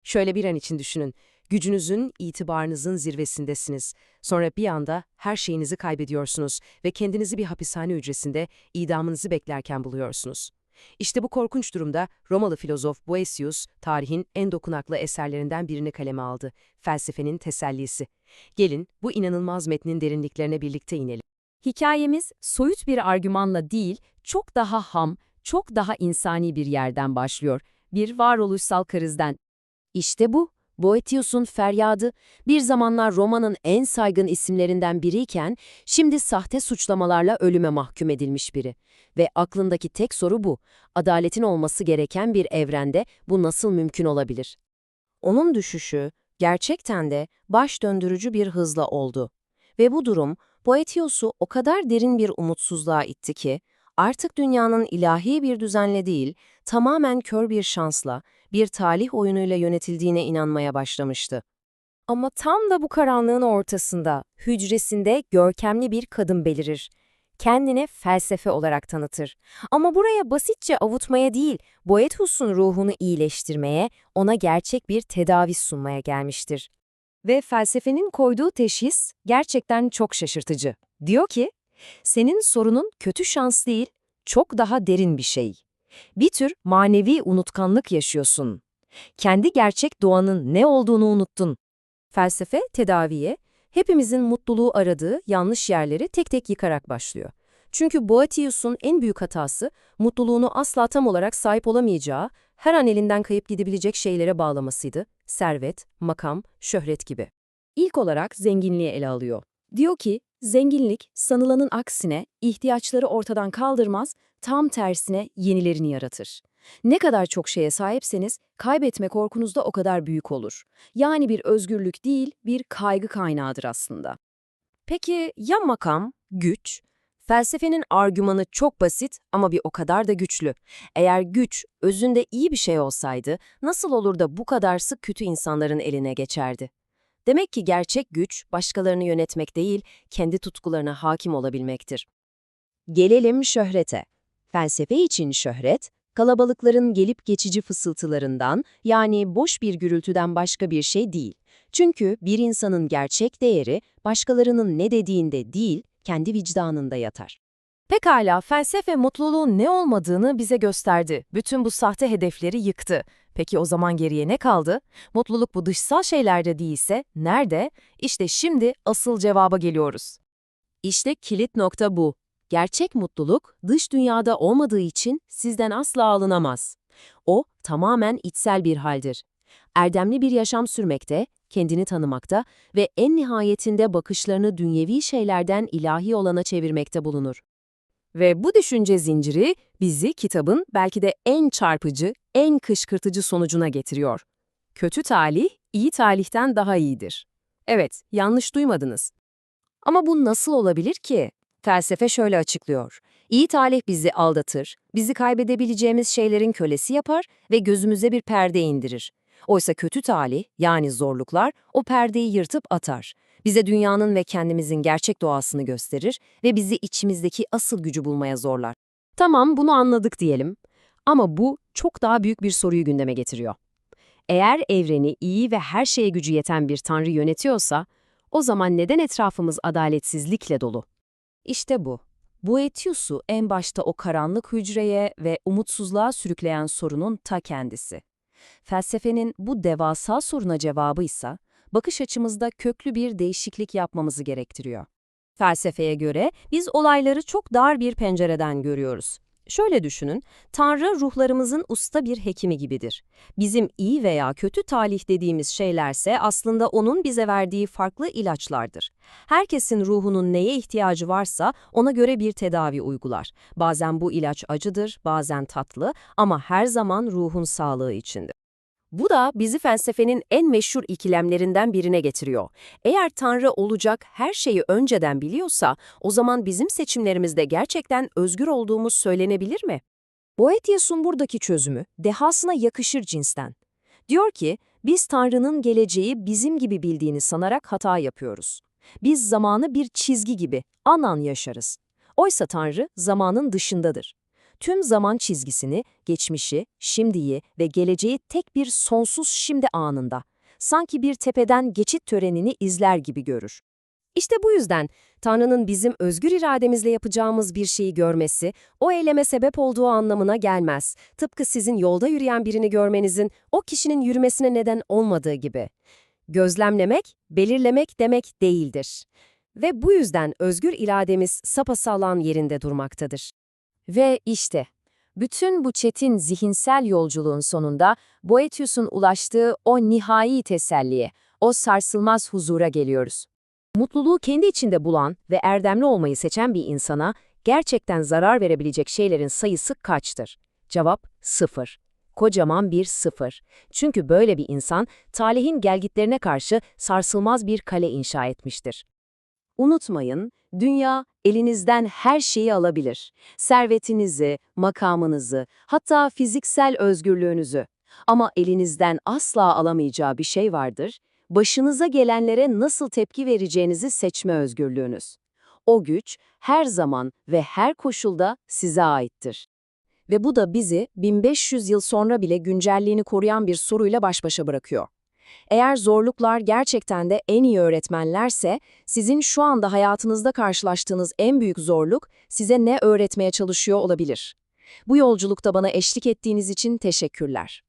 Şöyle bir an için düşünün. Gücünüzün, itibarınızın zirvesindesiniz. Sonra bir anda her şeyinizi kaybediyorsunuz ve kendinizi bir hapishane hücresinde idamınızı beklerken buluyorsunuz. İşte bu korkunç durumda Romalı filozof Boëthius, tarihin en dokunaklı eserlerinden birini kaleme aldı. Felsefenin Tesellisi. Gelin bu inanılmaz metnin derinliklerine birlikte inelim. Hikayemiz soyut bir argümanla değil, çok daha ham, çok daha insani bir yerden başlıyor. Bir varoluşsal krizden. İşte bu, Boëthius'un feryadı, bir zamanlar Roma'nın en saygın isimlerinden biriyken, şimdi sahte suçlamalarla ölüme mahkum edilmiş biri. Ve aklındaki tek soru bu, adaletin olması gereken bir evrende bu nasıl mümkün olabilir? Onun düşüşü gerçekten de baş döndürücü bir hızla oldu. Ve bu durum Boethius'u o kadar derin bir umutsuzluğa itti ki, artık dünyanın ilahi bir düzenle değil, tamamen kör bir şansla, bir talih oyunuyla yönetildiğine inanmaya başlamıştı. Ama tam da bu karanlığın ortasında, hücresinde görkemli bir kadın belirir. Kendini felsefe olarak tanıtır. Ama buraya basitçe avutmaya değil, Boethius'un ruhunu iyileştirmeye, ona gerçek bir tedavi sunmaya gelmiştir. Ve felsefenin koyduğu teşhis gerçekten çok şaşırtıcı. Diyor ki, senin sorunun kötü şans değil, çok daha derin bir şey. Bir tür manevi unutkanlık yaşıyorsun. Kendi gerçek doğanın ne olduğunu unuttun. Felsefe, tedaviye, hepimizin mutluluğu aradığı yanlış yerleri tek tek yıkarak başlıyor. Çünkü Boethius'un en büyük hatası, mutluluğunu asla tam olarak sahip olamayacağı, her an elinden kayıp gidebilecek şeylere bağlamasıydı. Servet, makam, şöhret gibi. İlk olarak zenginliği ele alıyor. Diyor ki, zenginlik, sanılanın aksine ihtiyaçları ortadan kaldırmaz, tam tersine yenilerini yaratır. Ne kadar çok şeye sahipseniz, kaybetme korkunuz da o kadar büyük olur. Yani bir özgürlük değil, bir kaygı kaynağıdır aslında. Peki ya makam, güç? Felsefenin argümanı çok basit ama bir o kadar da güçlü. Eğer güç özünde iyi bir şey olsaydı, nasıl olur da bu kadar sık kötü insanların eline geçerdi? Demek ki gerçek güç, başkalarını yönetmek değil, kendi tutkularına hakim olabilmektir. Gelelim şöhrete. Felsefe için şöhret, kalabalıkların gelip geçici fısıltılarından, yani boş bir gürültüden başka bir şey değil. Çünkü bir insanın gerçek değeri, başkalarının ne dediğinde değil, kendi vicdanında yatar. Pekala, felsefe mutluluğun ne olmadığını bize gösterdi. Bütün bu sahte hedefleri yıktı. Peki o zaman geriye ne kaldı? Mutluluk bu dışsal şeylerde değilse, nerede? İşte şimdi asıl cevaba geliyoruz. İşte kilit nokta bu. Gerçek mutluluk, dış dünyada olmadığı için sizden asla alınamaz. O, tamamen içsel bir haldir. Erdemli bir yaşam sürmekte, kendini tanımakta ve en nihayetinde bakışlarını dünyevi şeylerden ilahi olana çevirmekte bulunur. Ve bu düşünce zinciri bizi kitabın belki de en çarpıcı, en kışkırtıcı sonucuna getiriyor. Kötü talih, iyi talihten daha iyidir. Evet, yanlış duymadınız. Ama bu nasıl olabilir ki? Felsefe şöyle açıklıyor. İyi talih bizi aldatır, bizi kaybedebileceğimiz şeylerin kölesi yapar ve gözümüze bir perde indirir. Oysa kötü talih, yani zorluklar, o perdeyi yırtıp atar. Bize dünyanın ve kendimizin gerçek doğasını gösterir ve bizi içimizdeki asıl gücü bulmaya zorlar. Tamam, bunu anladık diyelim. Ama bu çok daha büyük bir soruyu gündeme getiriyor. Eğer evreni iyi ve her şeye gücü yeten bir tanrı yönetiyorsa, o zaman neden etrafımız adaletsizlikle dolu? İşte bu. Boethius'u en başta o karanlık hücreye ve umutsuzluğa sürükleyen sorunun ta kendisi. Felsefenin bu devasa soruna cevabı ise, bakış açımızda köklü bir değişiklik yapmamızı gerektiriyor. Felsefeye göre biz olayları çok dar bir pencereden görüyoruz. Şöyle düşünün, Tanrı ruhlarımızın usta bir hekimi gibidir. Bizim iyi veya kötü talih dediğimiz şeylerse aslında onun bize verdiği farklı ilaçlardır. Herkesin ruhunun neye ihtiyacı varsa ona göre bir tedavi uygular. Bazen bu ilaç acıdır, bazen tatlı ama her zaman ruhun sağlığı içindir. Bu da bizi felsefenin en meşhur ikilemlerinden birine getiriyor. Eğer Tanrı olacak her şeyi önceden biliyorsa, o zaman bizim seçimlerimizde gerçekten özgür olduğumuz söylenebilir mi? Boethius'un buradaki çözümü, dehasına yakışır cinsten. Diyor ki, biz Tanrı'nın geleceği bizim gibi bildiğini sanarak hata yapıyoruz. Biz zamanı bir çizgi gibi, an an yaşarız. Oysa Tanrı zamanın dışındadır. tüm zaman çizgisini, geçmişi, şimdiyi ve geleceği tek bir sonsuz şimdi anında, sanki bir tepeden geçit törenini izler gibi görür. İşte bu yüzden Tanrı'nın bizim özgür irademizle yapacağımız bir şeyi görmesi, o eyleme sebep olduğu anlamına gelmez. Tıpkı sizin yolda yürüyen birini görmenizin o kişinin yürümesine neden olmadığı gibi. Gözlemlemek, belirlemek demek değildir. Ve bu yüzden özgür irademiz sapasağlam yerinde durmaktadır. Ve işte, bütün bu çetin zihinsel yolculuğun sonunda Boethius'un ulaştığı o nihai teselliye, o sarsılmaz huzura geliyoruz. Mutluluğu kendi içinde bulan ve erdemli olmayı seçen bir insana gerçekten zarar verebilecek şeylerin sayısı kaçtır? Cevap 0. Kocaman bir 0. Çünkü böyle bir insan talihin gelgitlerine karşı sarsılmaz bir kale inşa etmiştir. Unutmayın, dünya elinizden her şeyi alabilir. Servetinizi, makamınızı, hatta fiziksel özgürlüğünüzü. Ama elinizden asla alamayacağı bir şey vardır. Başınıza gelenlere nasıl tepki vereceğinizi seçme özgürlüğünüz. O güç her zaman ve her koşulda size aittir. Ve bu da bizi 1500 yıl sonra bile güncelliğini koruyan bir soruyla baş başa bırakıyor. Eğer zorluklar gerçekten de en iyi öğretmenlerse, sizin şu anda hayatınızda karşılaştığınız en büyük zorluk size ne öğretmeye çalışıyor olabilir? Bu yolculukta bana eşlik ettiğiniz için teşekkürler.